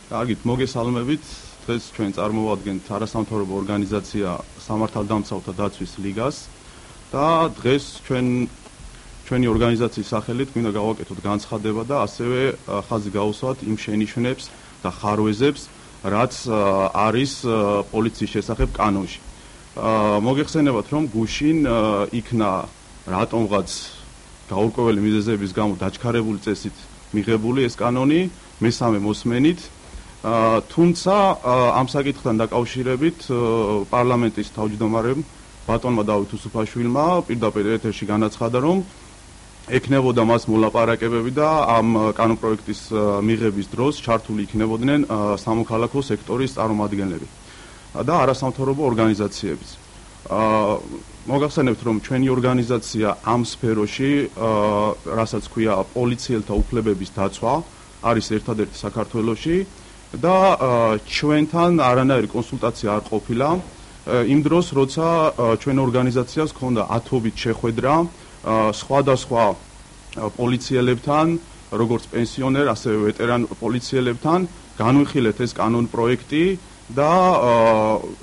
კარგით, მოგესალმებით. დღეს ჩვენ წარმოვადგენთ არასამთავრობო ორგანიზაცია სამართალდამცავთა დაცვის ლიგას და დღეს ჩვენი ორგანიზაციის სახელით მინდა გავაკეთოთ განცხადება და ასევე ხაზი გავუსვათ იმ შენიშვნებს და ხარვეზებს, რაც არის პოლიციის შესახებ კანონში. მოგეხსენებათ, რომ გუშინ იქნა რატომღაც გაურკვეველი მიზეზების გამო დაჩქარებული წესით მიღებული ეს კანონი მესამე მოსმენით. თუმცა ამ საკითხთან დაკავშირებით პარლამენტის თავმჯდომარემ ბატონმა დავით უსუფაშვილმა პირდაპირ ეთერში განაცხადა, რომ ექნებოდა მას მოლაპარაკებები და ამ კანონპროექტის მიღების დროს ჩართული იქნებოდნენ სამოქალაქო სექტორის წარმომადგენლები და არასამთავრობო ორგანიზაციებიც. მოგახსენებთ, რომ ჩვენი ორგანიზაცია ამ სფეროში, რასაც ქვია პოლიციელთა უფლებების დაცვა, არის ერთადერთი საქართველოში და ჩვენთან არანაირი კონსულტაცია არ ყოფილა იმ დროს, როცა ჩვენ ორგანიზაციას ჰქონდა ათობით შეხვედრა სხვადასხვა პოლიციელებთან, როგორც პენსიონერ, ასევე ვეტერან პოლიციელებთან, განვიხილეთ ეს კანონპროექტი და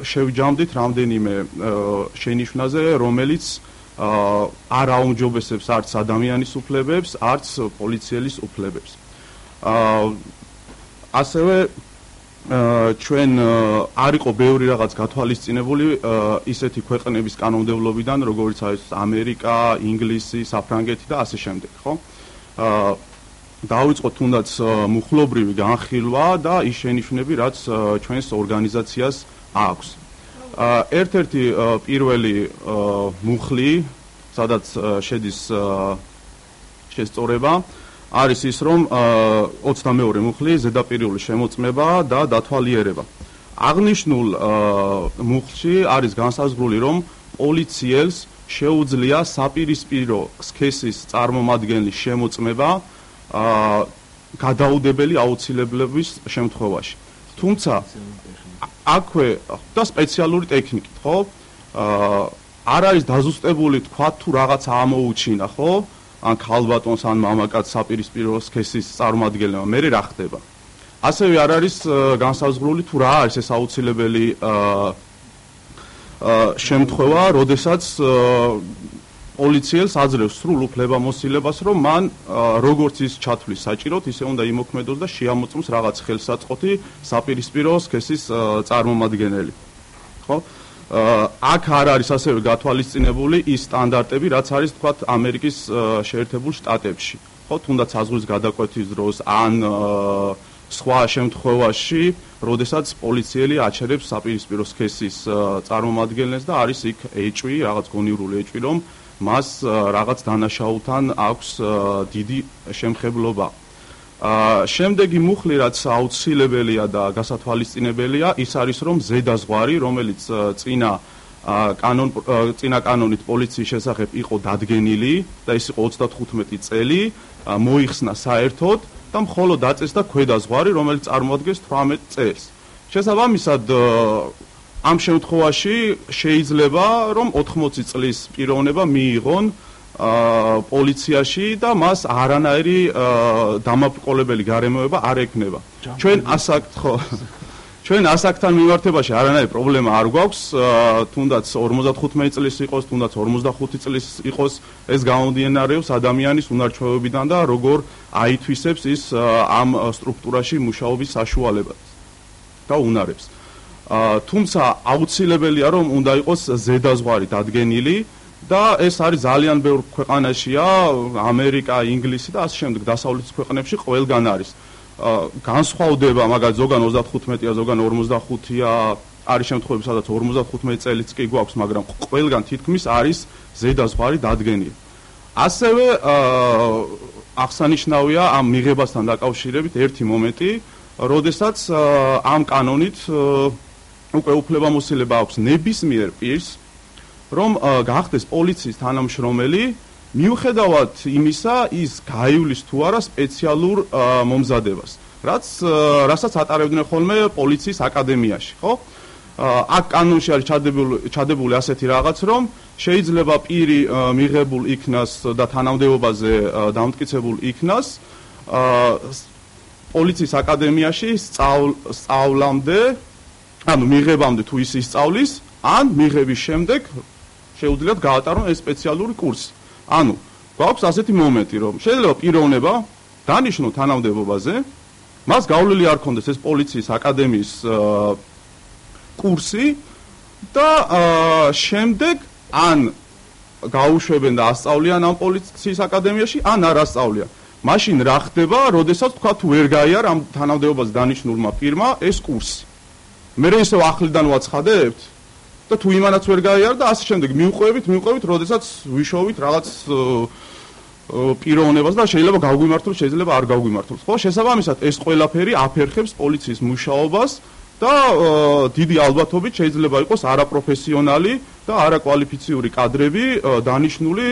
შევჯამდით რამდენიმე შენიშვნაზე, რომელიც არ აუმჯობესებს არც ადამიანის უფლებებს, არც პოლიციელის უფლებებს. ასევე ჩვენ არ იყო ბევრი რაღაც გათვალისწინებული ისეთი ქვეყნების კანონმდებლობიდან, როგორც არის ამერიკა, ინგლისი, საფრანგეთი და ასე შემდეგ, ხო? დავიწყოთ თუნდაც მუხლობრივი განხილვა და ის შენიშვნები, რაც ჩვენს ორგანიზაციას აქვს. ერთ-ერთი პირველი მუხლი, სადაც შედის შესწორება, არის ის, რომ 22 მუხლი ზედაპირული შემოწმება და დათვალიერება. აღნიშნულ მუხლში არის განსაზღვრული, რომ პოლიციელს შეუძლია საპირისპირო სქესის წარმომადგენლის შემოწმება გადაუდებელი აუცილებლობის შემთხვევაში. თუმცა აქვე და სპეციალური ტექნიკით, ხო? არ არის დაზუსტებული თქვა თუ რაღაცა ამოუჩინა, ხო? ან ქალბატონს ან მამაკაცს საპირისპირო სქესის წარმომადგენელმა, მერე რა ხდება? ასევე არ არის განსაზღვრული თუ რა არის ეს აუცილებელი შემთხვევა, როდესაც პოლიციელს აძლევს სრულ უფლებამოსილებას, რომ მან როგორც ის ჩათვლის საჭიროდ, ისე უნდა იმოქმედოს და შეამოწმოს რაღაც ხელსაწყოთი საპირისპირო სქესის წარმომადგენელი. ხო? აქ არ არის ასევე გათვალისწინებული ის სტანდარტები, რაც არის თქვათ ამერიკის შეერთებულ შტატებში. ხო, თუნდაც საზღვრის გადაკვეთის დროს ან სხვა შემთხვევაში, როდესაც პოლიციელი აჩერებს საპირისპირო სქესის წარმომადგენელს და არის იქ ეჭვი, რაღაც გონივრული ეჭვი, რომ მას რაღაც დანაშაულთან აქვს დიდი შემხებლობა. შემდეგი მუხლი, რაც აუცილებელია და გასათვალისწინებელია, ის არის, რომ ზედაზღვარი, რომელიც წინა კანონით პოლიციის შესახებ იყო დადგენილი და ის იყო 35 წელი, მოიხსნა საერთოდ და მხოლოდ დაწესდა ქვედაზღვარი, რომელიც წარმოადგენს 18 წელს. შესაბამისად, ამ შემთხვევაში შეიძლება, რომ 80 წლის პიროვნება მიიღონ პოლიციაში და მას არანაირი დამაბრკოლებელი გარემოება არ ექნება. ჩვენ ასაკთან მიმართებაში არანაირი პრობლემა არ გვაქვს, თუნდაც 55 წლის იყოს, თუნდაც 45 წლის იყოს, ეს გამომდინარეობს ადამიანის უნარჩვევებიდან და როგორ აითვისებს ის ამ სტრუქტურაში მუშაობის საშუალებას და უნარებს. თუმცა აუცილებელია, რომ უნდა იყოს ზედაზღვარი დადგენილი და ეს არის ძალიან ბევრ ქვეყანაშია, ამერიკა, ინგლისი და ასე შემდეგ დასავლეთის ქვეყნებში ყველგან არის. განსხვავდება, მაგალითად ზოგან 35-ია, ზოგან 45-ია, არის შემთხვევები, სადაც 55 წელიც კი გვაქვს, მაგრამ ყველგან თითქმის არის ზედაზღვარი დადგენილი. ასევე აღსანიშნავია ამ მიღებასთან დაკავშირებით ერთი მომენტი, როდესაც ამ კანონით უკვე უფლებამოსილება აქვს ნებისმიერ პირს, რომ გახდეს პოლიციის თანამშრომელი, მიუხედავად იმისა, ის გაივლის თუ არა სპეციალურ მომზადებას, რასაც ატარებდნენ ხოლმე პოლიციის აკადემიაში, ხო? აქ კანონში არის ჩადებული ასეთი რაღაც, რომ შეიძლება პირი მიღებულ იქნას და თანამდებობაზე დამტკიცებულ იქნას პოლიციის აკადემიაში სწავლამდე, ანუ მიღებამდე თუ ის ისწავლის, ან მიღების შემდეგ შეუძლიათ გაატარონ ეს სპეციალური კურსი. ანუ გვაქვს ასეთი მომენტი, რომ შეიძლება პიროვნება დანიშნო თანამდებობაზე, მას გავლილი არ ქონდეს ეს პოლიციის აკადემიის კურსი და შემდეგ ან გაუშვებენ და ასწავლიან ამ პოლიციის აკადემიაში, ან არ ასწავლიან. მაშინ რა ხდება, როდესაც თქვა თუ ვერ გაიარ ამ თანამდებობაზე დანიშნულმა პირმა ეს კურსი. მე ისევ ახლიდან ვაცხადებთ და თუ იმანაც ვერ გაიარ და ასე შემდეგ მივყვებით, როდესაც ვიშოვით რაღაც პიროვნებას და შეიძლება გავგვიმართოს, შეიძლება არ გავგვიმართოს. ხო, შესაბამისად ეს ყველაფერი აფერხებს პოლიციის მუშაობას და დიდი ალბათობით შეიძლება იყოს არაპროფესიონალი და არაკვალიფიციური კადრები დანიშნული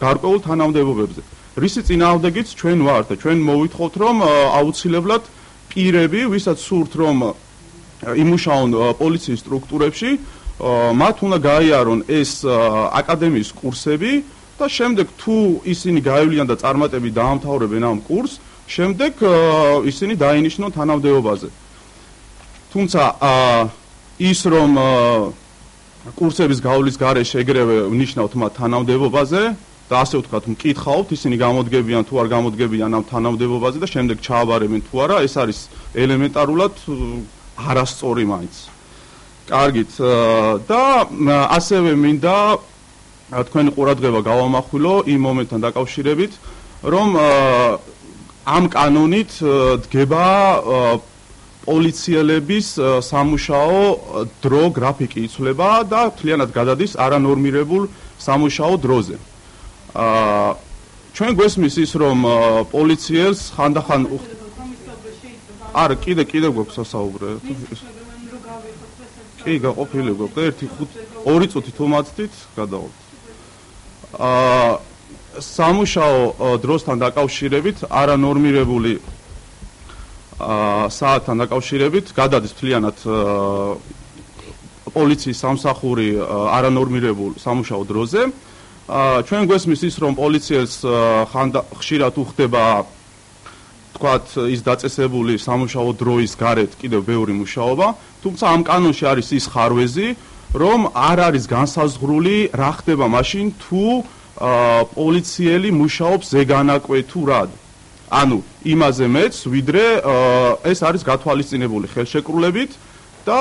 გარკვეულ თანამდებობებზე. რისი წინააღმდეგიც ჩვენ ვართ და ჩვენ მოვითხოვთ, რომ აუცილებლად პირები, ვისაც სურთ, რომ იმუშაონ პოლიციის სტრუქტურებში, მათ უნდა გაიარონ ეს აკადემიის კურსები და შემდეგ თუ ისინი გაივლიან და წარმატებით დაამთავრებენ ამ კურსს, შემდეგ ისინი დაინიშნონ თანამდებობაზე. თუმცა ის რომ კურსების გავლის გარეშე ეგრევე ვნიშნავთ მათ თანამდებობაზე და ასე ვთქვათ, მკითხავთ, ისინი გამოდგებიან თუ არ გამოდგებიან ამ თანამდებობაზე და შემდეგ ჩააბარებენ თუ არა, ეს არის ელემენტარულად არასწორი მაინც. კარგით, და ასევე მინდა თქვენი ყურადღება გავამახვილო იმ მომენტთან დაკავშირებით, რომ ამ კანონით დგება პოლიციელების სამუშაო დრო გრაფიკი იცვლება და მთლიანად გადადის არანორმირებულ სამუშაო დროზე. ჩვენ გვესმის ის, რომ პოლიციელს ხანდახან არა, კიდე გვაქვს სასაუბრე. კი, გაყოფილი გვაქვს და 2 წუთი თუ მათთით გადავალთ. სამუშაო დროსთან დაკავშირებით არანორმირებული საათთან დაკავშირებით გადადის მთლიანად პოლიციის სამსახური არანორმირებულ სამუშაო დროზე. ჩვენ გვესმის ის, რომ პოლიციელს ხშირად უხდება თქვათ ის დაწესებული სამუშაო დროის გარეთ კიდევ ბევრი მუშაობა, თუმცა ამ კანონში არის ის ხარვეზი, რომ არ არის განსაზღვრული რა ხდება მაშინ თუ პოლიციელი მუშაობს ზეგანაკვეთურად. ანუ იმაზე მეც, ვიდრე ეს არის გათვალისწინებული ხელშეკრულებით და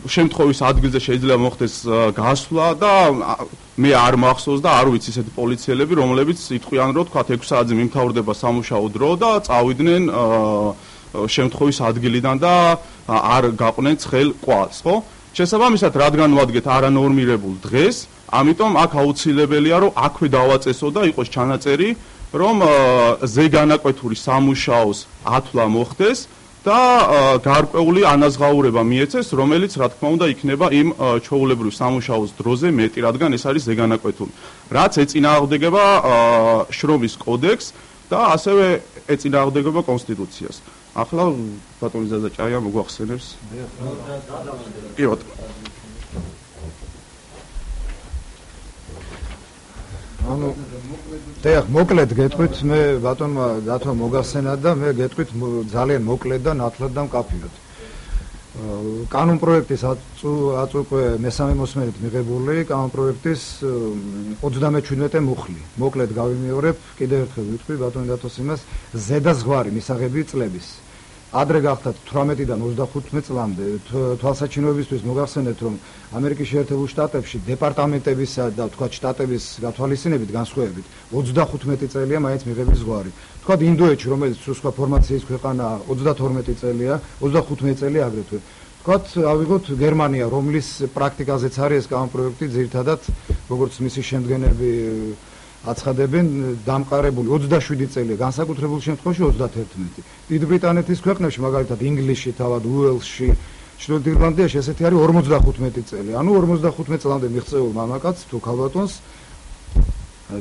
შემთხვევის ადგილზე შეიძლება მოხდეს გასვლა და მე არ მახსოვს და არ ვიცი ისეთი პოლიციელები, რომლებიც იტყვიან, რომ თქვათ 6 საათზე მიმთავრდება სამუშაო დრო და წავიდნენ შემთხვევის ადგილიდან და არ გაყვნენ ცხელ კვალს, ხო? შესაბამისად, რადგან ვადგეთ არანორმირებულ დღეს, ამიტომ აქ აუცილებელია, რომ აქვე დავაწესო და იყოს ჩანაწერი, რომ ზეგანაკვეთური სამუშაოს ათვლა მოხდეს და გარკვეული ანაზღაურება მიეცეს, რომელიც რა თქმა უნდა იქნება იმ ჩვეულებრივ სამუშაოს დროზე მეტი, რადგან ეს არის ზეგანაკვეთური. რაც ეწინააღმდეგება შრომის კოდექსს და ასევე ეწინააღმდეგება კონსტიტუციას. ახლა ბატონი ზაზაჭაია მოგვახსენებს. კი ბატონო. ანუ მოკლედ გეტყვით, მე ბატონმა დათო მოგახსენა და მე გეტყვით ძალიან მოკლედ და ნათლად და მკაფიოდ. კანონ პროექტის აწუყვე მესამე მოსმენით მიღებული კანონ პროექტის 37 მუხლი. მოკლედ გავიმეორებ, კიდევ ერთხელ ვიტყვი ბატონი დათოს იმას, ზედაზღვარი მისაღები წლების. ადრე გახდათ 18-დან 25 წლამდე თვალსაჩინოებისთვის მოგახსენეთ, რომ ამერიკის შეერთებულ შტატებში დეპარტამენტებისა და თქვათ შტატების გათვალისწინებით განსხვავებით 35 წელია მაინც მიღების ზღვარი. თქვათ ინდოეთში, რომელიც სხვა ფორმაციის ქვეყანაა, 32 წელია, 35 წელია აგრეთვე. თქვათ ავიღოთ გერმანია, რომლის პრაქტიკაზეც არის ეს კანონ პროექტი, ძირითადად როგორც მისი შემდგენელი აცხადებენ, დამყარებული 27 წელია, განსაკუთრებულ შემთხვევაში 31. დიდ ბრიტანეთის ქვეყნებში, მაგალითად ინგლისში, თავად უელსში, ჩრდილოეთ ირლანდიაში ესეთი არის 55 წელი. ანუ 55 წლამდე მიღწეულ მამაკაცს თუ ქალბატონს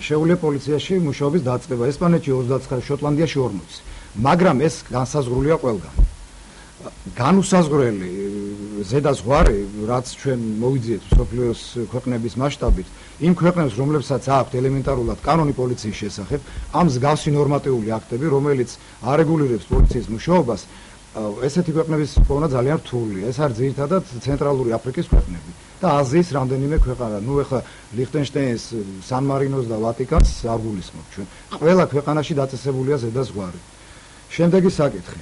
შეუძლია პოლიციაში მუშაობის დაწყება. ესპანეთში 29, შოტლანდიაში 40. მაგრამ ეს განსაზღვრულია ყველგან. განუსაზღვრელი ზედაზღვარი, რაც ჩვენ მოვიძიეთ მსოფლიოს ქვეყნების მასშტაბით, იმ ქვეყნებს, რომლებსაც აქვთ ელემენტარულად კანონი პოლიციის შესახებ, ამ მსგავსი ნორმატიული აქტები, რომელიც არეგულირებს პოლიციის მუშაობას, ესეთი ქვეყნების პოვნა ძალიან რთულია. ეს არის ძირითადად ცენტრალური აფრიკის ქვეყნები და აზიის რამდენიმე ქვეყანა. ნუ ეხლა ლიხტენშტაინს, სან-მარინოს და ვატიკანს არ გულისხმობ ჩვენ. ყველა ქვეყანაში დაწესებულია ზედაზღვარი. შემდეგი საკითხი.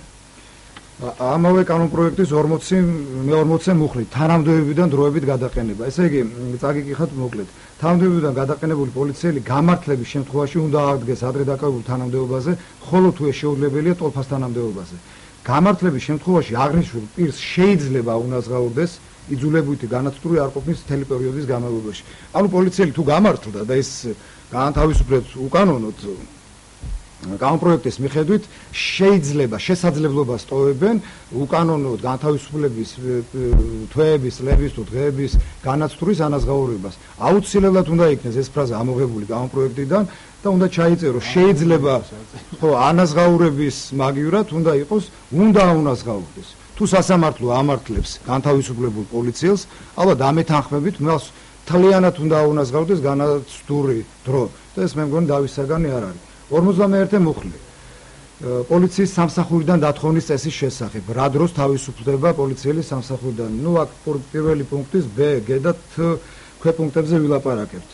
ამავე კანონპროექტის 40 მუხლით თანამდებობიდან დროებით გადაყენება. ესე იგი, წაგიკითხავთ მოკლედ. თანამდებობიდან გადაყენებული პოლიციელი გამართლების შემთხვევაში უნდა აღდგეს ადრე დაკავებულ თანამდებობაზე, ხოლო თუ ეს შეუძლებელია ტოლფას თანამდებობაზე. გამართლების შემთხვევაში აღნიშნულ პირს შეიძლება უნაზღაურდეს იძულებითი განათწური არ ყოფნის მთელი პერიოდის განმავლობაში. ანუ პოლიციელი თუ გამართლდა და ეს გაანთავისუფლებს უკანონოდ კანონპროექტის მიხედვით შეიძლება შესაძლებლობას ტოვებენ უკანონოდ განთავისუფლების თვეების, წლების თუ დღეების განაცდურის ანაზღაურებას. აუცილებლად უნდა იქნეს ეს ფრაზა ამოღებული კანონპროექტიდან და უნდა ჩაიწეროს შეიძლება ხო ანაზღაურების მაგივრად უნდა იყოს უნდა აუნაზღაურდეს. თუ სასამართლო ამართლებს განთავისუფლებულ პოლიციელს, ალბათ ამეთანხმებით მას თლიანად უნდა აუნაზღაურდეს განაცდური დრო და ეს მე მგონი დავის საგანი არ არის. 51 მუხლი პოლიციის სამსახურიდან დათხოვნის წესის შესახებ. რა დროს თავისუფლდება პოლიციელი სამსახურიდან? ნუ აქ პირველი პუნქტის B, G და T ქვეპუნქტებზე ვილაპარაკებთ.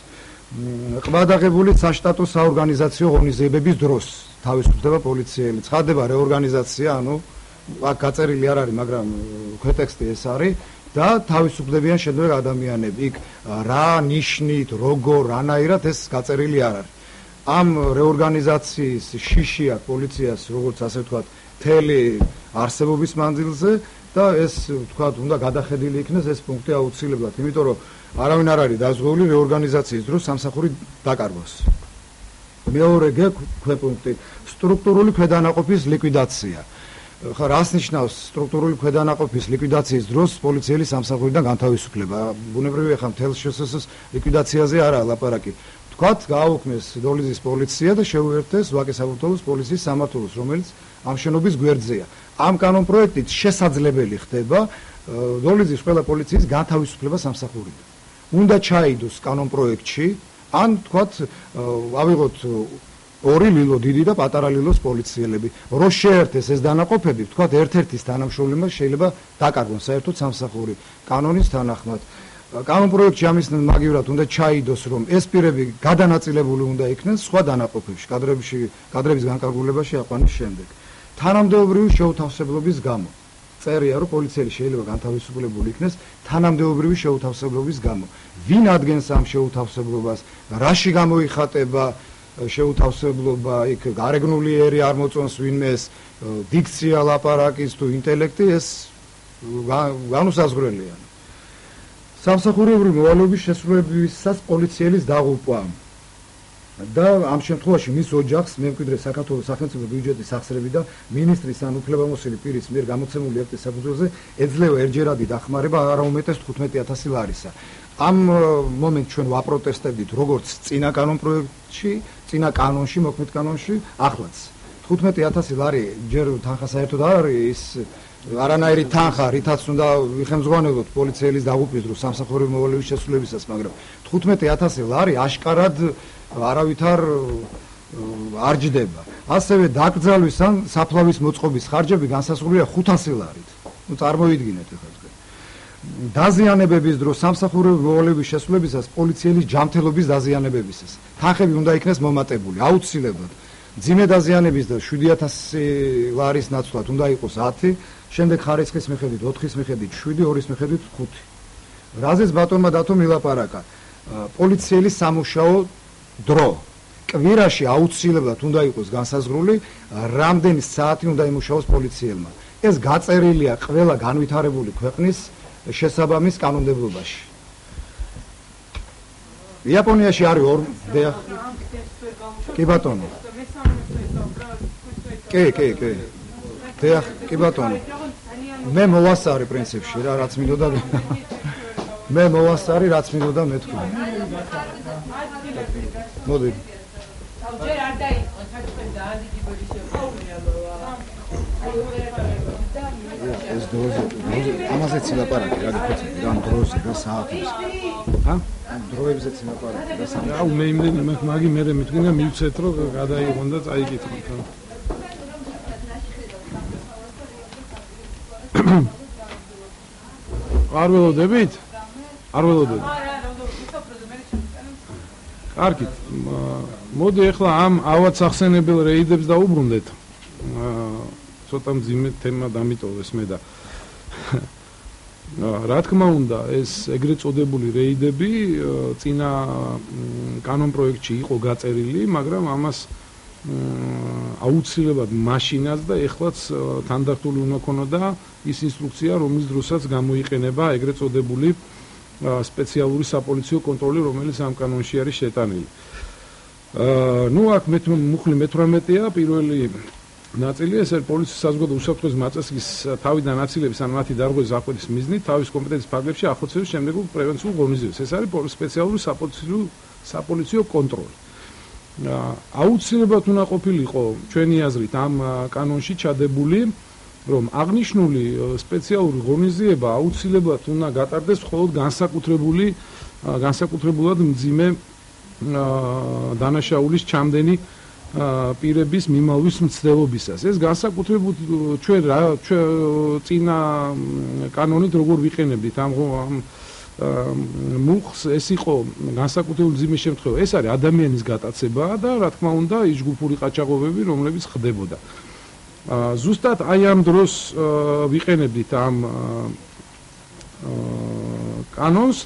ყბადაღებული საშტატო საორგანიზაციო ღონისძიებების დროს თავისუფლდება პოლიციელი. ცხადდება რეორგანიზაცია, ანუ აქ გაწერილი არ არის, მაგრამ ქვეტექსტი ეს არის და თავისუფლებიან შემდგომ ადამიანები. იქ რა ნიშნით, როგორ, რანაირად ეს გაწერილი არ არის. ამ რეორგანიზაციის შიში აქვს პოლიციას, როგორც ასე ვთქვათ, მთელი არსებობის მანძილზე და ეს ვთქვათ, უნდა გადახედილი იქნეს ეს პუნქტი აუცილებლად, იმიტომ რომ არავინ არ არის დაზღვეული რეორგანიზაციის დროს სამსახური დაკარგვას. მეორე ქვეპუნქტი სტრუქტურული ქვედანაყოფის ლიკვიდაცია. ხა რას ნიშნავს სტრუქტურული ქვედანაყოფის ლიკვიდაციის დროს პოლიციელი სამსახურიდან განთავისუფლება? ბუნებრივია ხა მთელ შსს ლიკვიდაციაზე არაა ლაპარაკი. ვთქვათ, გააუქმეს დოლიძის პოლიცია და შეუერთეს ვაკე საბურთალოს პოლიციის სამმართველოს, რომელიც ამ შენობის გვერდზეა. ამ კანონპროექტით შესაძლებელი ხდება დოლიძის ყველა პოლიციის განთავისუფლება სამსახურიდან. უნდა ჩაიდოს კანონპროექტში, ან ვთქვათ, ავიღოთ ორი ლილო, დიდი და პატარა ლილოს პოლიციელები. რო შეერთეს ეს დანაყოფები, ვთქვათ, ერთ-ერთის თანამშრომლებმა შეიძლება დაკარგონ საერთოდ სამსახური კანონის თანახმად. კანონპროექტში ამის მაგივრად უნდა ჩაიდოს, რომ ეს პირები გადანაწილებული უნდა იქნეს სხვა დანაყოფებში, კადრების განკარგულებაში აყვანის შემდეგ. თანამდებობრივი შეუთავსებლობის გამო. წერია, რომ პოლიციელი შეიძლება განთავისუფლებული იქნეს თანამდებობრივი შეუთავსებლობის გამო. ვინ ადგენს ამ შეუთავსებლობას? რაში გამოიხატება შეუთავსებლობა? იქ გარეგნული ერი არ მოწონს ვინმეს, დიქცია ლაპარაკის თუ ინტელექტი, ეს განუსაზღვრელია. სამსახურებრივი მოვალეობის შესრულებისას პოლიციელის დაღუპვა და ამ შემთხვევაში მის ოჯახს მემკვიდრე საქართველოს სახელმწიფო ბიუჯეტის სახსრები და მინისტრის ან უფლებამოსილი პირის მიერ გამოცემული აქტის საფუძველზე ეძლევა ერთჯერადი დახმარება არა უმეტეს 15,000 ლარისა. ამ მომენტს ჩვენ ვაპროტესტებდით როგორც წინა კანონპროექტში, წინა კანონში, მოქმედ კანონში, ახლაც 15,000 ლარი ჯერ თანხა საერთოდ არ არის არანაირი თანხა, რითაც უნდა ვიხემძღვანელოთ პოლიციელის დაღუპვის დროს სამსახურებრივი მოვალეობის შესრულებისას, მაგრამ 15,000 ლარი აშკარად არავითარ არ ჯდება. ასევე დაკრძალვის ან საფლავის მოწყობის ხარჯები განსაზღვრულია 500 ლარით. ნუ წარმოიდგინეთ ახლა თქვენ. დაზიანებების დროს სამსახურებრივი მოვალეობის შესრულებისას პოლიციელის ჯანმრთელობის დაზიანებებისას თანხები უნდა იქნეს მომატებული აუცილებლად. ძიმე დაზიანების და 7,000 ლარის ნაცვლად უნდა იყოს 10, შემდეგ ხარისხის მიხედვით 4-ის მიხედვით 7, 2-ის მიხედვით 5. რაზეც ბატონმა დათომ ილაპარაკა, პოლიციელის სამუშაო დრო. კვირაში აუცილებლად უნდა იყოს განსაზღვრული, რამდენი საათი უნდა იმუშაოს პოლიციელმა. ეს გაწერილია ყველა განვითარებული ქვეყნის შესაბამის კანონმდებლობაში. იაპონიაში არის კი ბატონო. კი. დიახ, კი ბატონო. მე მოვასწარი პრინციპში რა, რაც მინდოდა. მე მოვასწარი, რაც მინდოდა მეთქვა. მოდი. ჯერ არ დაიწყო, თქვენ დაადიგი ბოდიშე. ეს დროზე ამაზეც ლაპარაკი რა გიქოცები რა დროზე რა საათის ამ დროებზეც ლაპარაკი რა საათის აუ მე იმდენი მაგი მე მეთქინა მივცეთ რომ გადაიღონ და წაიკითხოთ არ ველოდებით? არ ველოდებით. კარგით. მოდი ახლა ამ ავად სახსენებელ რეიდებს დაუბრუნდეთ. ცოტა მძიმე თემა დამიტოვეს მე და რა თქმა უნდა ეს ეგრეთ წოდებული რეიდები წინა კანონპროექტში იყო გაწერილი, მაგრამ ამას აუცილებლად მაშინაც და ეხლაც თანდართული უნდა ქონოდა ის ინსტრუქცია, რომლის დროსაც გამოიყენება ეგრეთ წოდებული სპეციალური საპოლიციო კონტროლი, რომელიც ამ კანონში არის შეტანილი. ნუ აქ მუხლი მე-18-ია, პირველი ნაწილი ეს არის პოლიციის საზოგადო უსაფრთხოების მაწესის თავიდან აცილების ან მათი დარღვევის აღკვეთის მიზნით თავის კომპეტენციის ფარგლებში ახორციელებს შემდეგულ პრევენციულ ღონისძიებებს. ეს არის სპეციალური საპოლიციო კონტროლი. აუცილებლად უნდა ყოფილიყო ჩვენი აზრით ამ კანონში ჩადებული, რომ აღნიშნული სპეციალური ღონისძიება აუცილებლად უნდა გატარდეს მხოლოდ განსაკუთრებულად მძიმე დანაშაულის ჩამდენი პირების მიმალვის მცდელობისას. ეს განსაკუთრებულად ჩვენ წინა კანონით როგორ ვიყენებდით ამ მუხს, ეს იყო განსაკუთრებული მძიმე შემთხვევა. ეს არის ადამიანის გატაცება და რა თქმა უნდა ის ჯგუფური ყაჩაღობები, რომლებიც ხდებოდა. ზუსტად აი ამ დროს ვიყენებდით ამ კანონს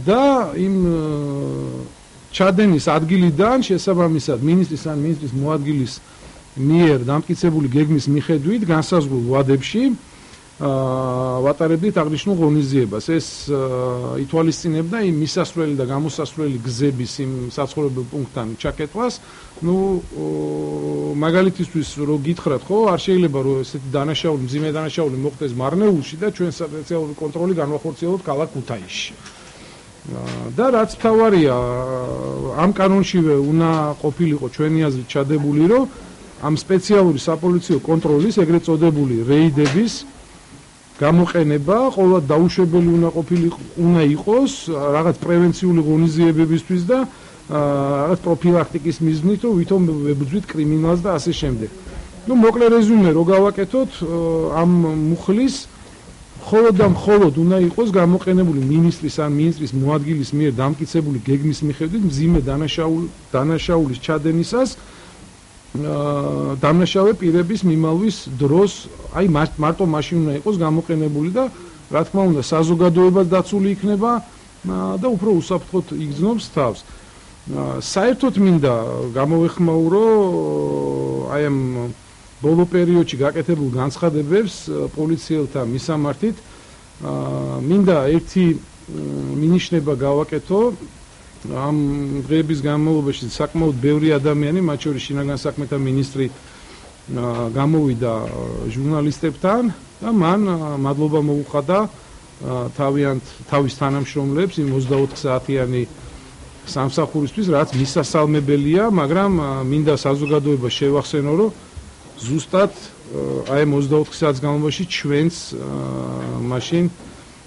და იმ ჩადენის ადგილიდან შესაბამისად მინისტრის ან მინისტრის მოადგილის მიერ დამტკიცებული გეგმის მიხედვით განსაზღვრულ ვადებში ვატარებდით აღნიშნულ ღონისძიებას. ეს ითვალისწინებდა იმ მისასვლელი და გამოსასვლელი გზების იმ საცხოვრებელ პუნქტთან ჩაკეტვას. ნუ მაგალითისთვის რო გითხრათ, ხო, არ შეიძლება რომ ესეთი დანაშაული, მძიმე დანაშაული მოხდეს მარნეულში და ჩვენ სპეციალური კონტროლი განვახორციელოთ ქალაქ ქუთაისში. და რაც მთავარია, ამ კანონშივე უნდა ყოფილიყო ჩვენი აზრით ჩადებული, რომ ამ სპეციალური საპოლიციო კონტროლის ეგრეთ წოდებული რეიდების გამოყენება ყოველად დაუშვებელი უნდა იყოს რაღაც პრევენციული ღონისძიებებისთვის და რაღაც პროფილაქტიკის მიზნით, რომ ვითომ ვებრძვით კრიმინალს და ასე შემდეგ. ნუ მოკლე რეზუმე რო გავაკეთოთ, ამ მუხლის მხოლოდ უნდა იყოს გამოყენებული მინისტრის ან მინისტრის მოადგილის მიერ დამტკიცებული გეგმის მიხედვით მძიმე დანაშაულის ჩადენისას დამნაშავე პირების მიმალვის დროს, აი მარტო მაშინ უნდა იყოს გამოყენებული და რა თქმა უნდა საზოგადოებას დაცული იქნება და უფრო უსაფრთხოდ იგრძნობს თავს. საერთოდ მინდა გამოვეხმაურო აი ამ ბოლო პერიოდში გაკეთებულ განცხადებებს პოლიციელთა მისამართით. მინდა ერთი მინიშნება გავაკეთო. ამ დღეების განმავლობაში საკმაოდ ბევრი ადამიანი, მათ შორის შინაგან საქმეთა მინისტრი გამოვიდა ჟურნალისტებთან და მან მადლობა მოუხადა თავის თანამშრომლებს იმ 24 საათიანი სამსახურისთვის, რაც მისასალმებელია, მაგრამ მინდა საზოგადოებას შევახსენო, რომ ზუსტად აი 24 საათის განმავლობაში ჩვენც მაშინ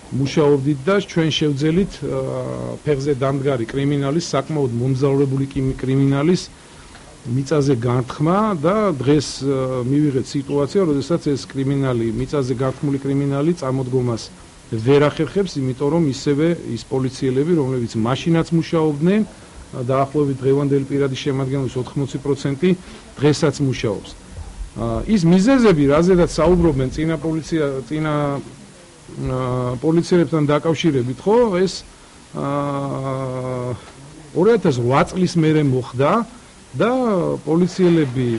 მუშაობდით და ჩვენ შევძელით ფეხზე დამდგარი კრიმინალის, საკმაოდ მომძლავრებული კრიმინალის მიწაზე განთქმა და დღეს მივიღეთ სიტუაცია, როდესაც ეს კრიმინალი, მიწაზე განთქმული კრიმინალი წამოდგომას ვერ ახერხებს, იმიტომ რომ ისევე ის პოლიციელები, რომლებიც მაშინაც მუშაობდნენ, დაახლოებით დღევანდელი პირადი შემადგენლობის 80% დღესაც მუშაობს. ის მიზეზები, რაზედაც საუბრობენ წინა პოლიციელებთან დაკავშირებით, ხო, ეს 2008 წლის მერე მოხდა და პოლიციელები,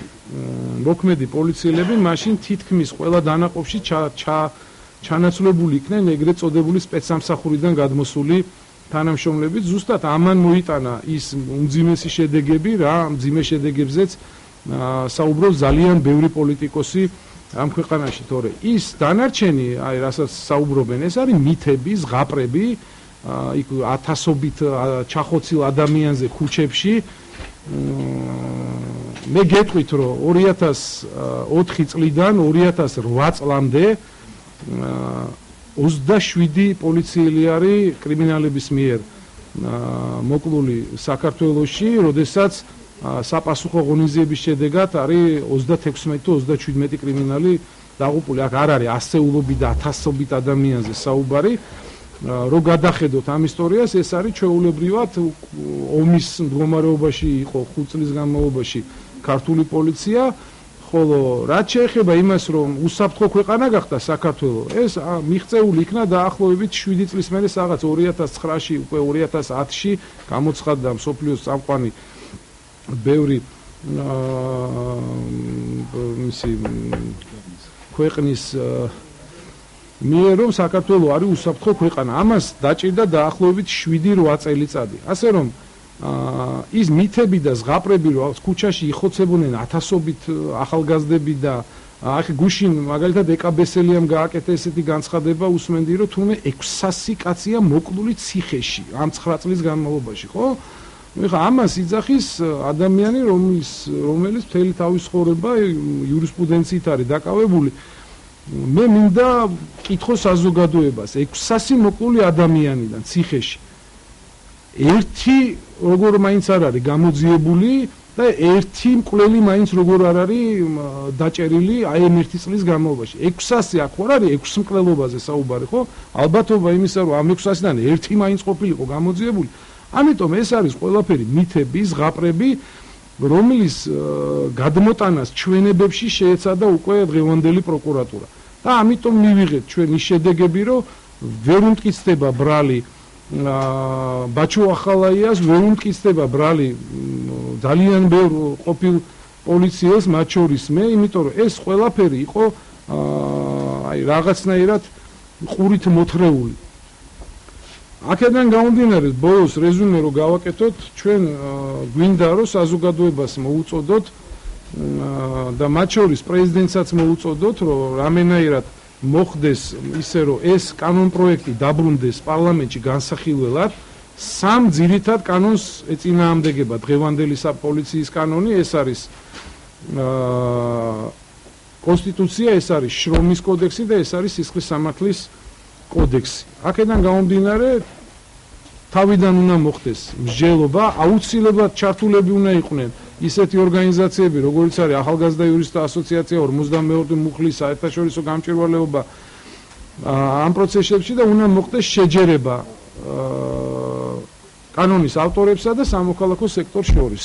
მოქმედი პოლიციელები მაშინ თითქმის ყველა დანაყოფში ჩანაცვლებული იქნენ ეგრეთ წოდებული სპეცსამსახურიდან გადმოსული თანამშრომლებით. ზუსტად ამან მოიტანა ის უმძიმესი შედეგები, რა მძიმე შედეგებზეც საუბრობს ძალიან ბევრი პოლიტიკოსი ამ ქვეყანაში, თორე ის დანარჩენი, აი რასაც საუბრობენ, ეს არის მითები, ზღაპრები, იქ ათასობით ჩახოცილ ადამიანზე ქუჩებში, მე გეტყვით რომ 2004 წლიდან 2008 წლამდე 27 პოლიციელი არის კრიმინალების მიერ მოკლული საქართველოში, როდესაც საპასუხო ღონისძიების შედეგად არის 36 თუ 37 კრიმინალი დაღუპული. აქ არ არის ასეულობით და ათასობით ადამიანზე საუბარი. რო გადახედოთ ამ ისტორიას, ეს არის ჩვეულებრივად ომის მდგომარეობაში იყო 5 წლის განმავლობაში ქართული პოლიცია, ხოლო რაც შეეხება იმას, რომ უსაფრთხო ქვეყანა გახდა საქართველო, ეს მიღწეული იქნა დაახლოებით 7 წლის მერე, რაღაც 2009-ში, უკვე 2010-ში გამოცხადდა მსოფლიოს წამყვანი ბევრი ქვეყნის მიერ, რომ საქართველო არის უსაფრთხო ქვეყანა. ამას დაჭირდა დაახლოებით 7-8 წელიწადი. ასე რომ ის მითები და ზღაპრები, რომ ქუჩაში იხოცებოდნენ ათასობით ახალგაზრდები და ახლა გუშინ მაგალითად ეკაბესელიამ გააკეთა ესეთი განცხადება, უსმენდი რომ თუნდაც 600 კაცია მოკლული ციხეში ამ 9 წლის განმავლობაში, ხო? ეხლა ამას იძახის ადამიანი, რომელიც მთელი თავის ცხოვრება იურისპრუდენციით არის დაკავებული. მე მინდა კითხო საზოგადოებას 600 მოკლული ადამიანიდან ციხეში. ერთი როგორ მაინც არ არის გამოძიებული და ერთი მკვლელი მაინც როგორ არ არის დაჭერილი აი ამ 1 წლის განმავლობაში. 600 აქ არ არის 6 მკვლელობაზე საუბარი, ხო? ალბათობა იმისა, რომ ამ 600-დან ერთი მაინც ყოფილიყო გამოძიებული. ამიტომ ეს არის ყველაფერი მითები, ზღაპრები, რომლის გადმოტანას ჩვენებებში შეეცადა უკვე დღევანდელი პროკურატურა. და ამიტომ მივიღეთ ჩვენ ის შედეგები, რომ ვერ უმტკიცდება ბრალი ბაჩო ახალაიას, ვერ უმტკიცდება ბრალი ძალიან ბევრ ყოფილ პოლიციელს, მათ შორის მე, იმიტომ რომ ეს ყველაფერი იყო აი რაღაცნაირად ყურით მოთრეული. აქედან გამომდინარე, ბოლოს რეზუმე რო გავაკეთოთ, ჩვენ გვინდა რომ საზოგადოებას მოუწოდოთ და მათ შორის პრეზიდენტსაც მოუწოდოთ, რომ რამენაირად მოხდეს ისე, რომ ეს კანონპროექტი დაბრუნდეს პარლამენტში განსახილველად, 3 ძირითად კანონს ეწინააღმდეგება დღევანდელი პოლიციის კანონი, ეს არის კონსტიტუცია, ეს არის შრომის კოდექსი და ეს არის სისხლის სამართლის კოდექსი. აქედან გამომდინარე, თავიდან უნდა მოხდეს მსჯელობა, აუცილებლად ჩართულები უნდა იყვნენ ისეთი ორგანიზაციები, როგორიც არის ახალგაზრდა იურისტთა ასოციაცია, 52 მუხლის საერთაშორისო გამჭვირვალეობა ამ პროცესებში და უნდა მოხდეს შეჯერება კანონის ავტორებსა და სამოქალაქო სექტორს შორის.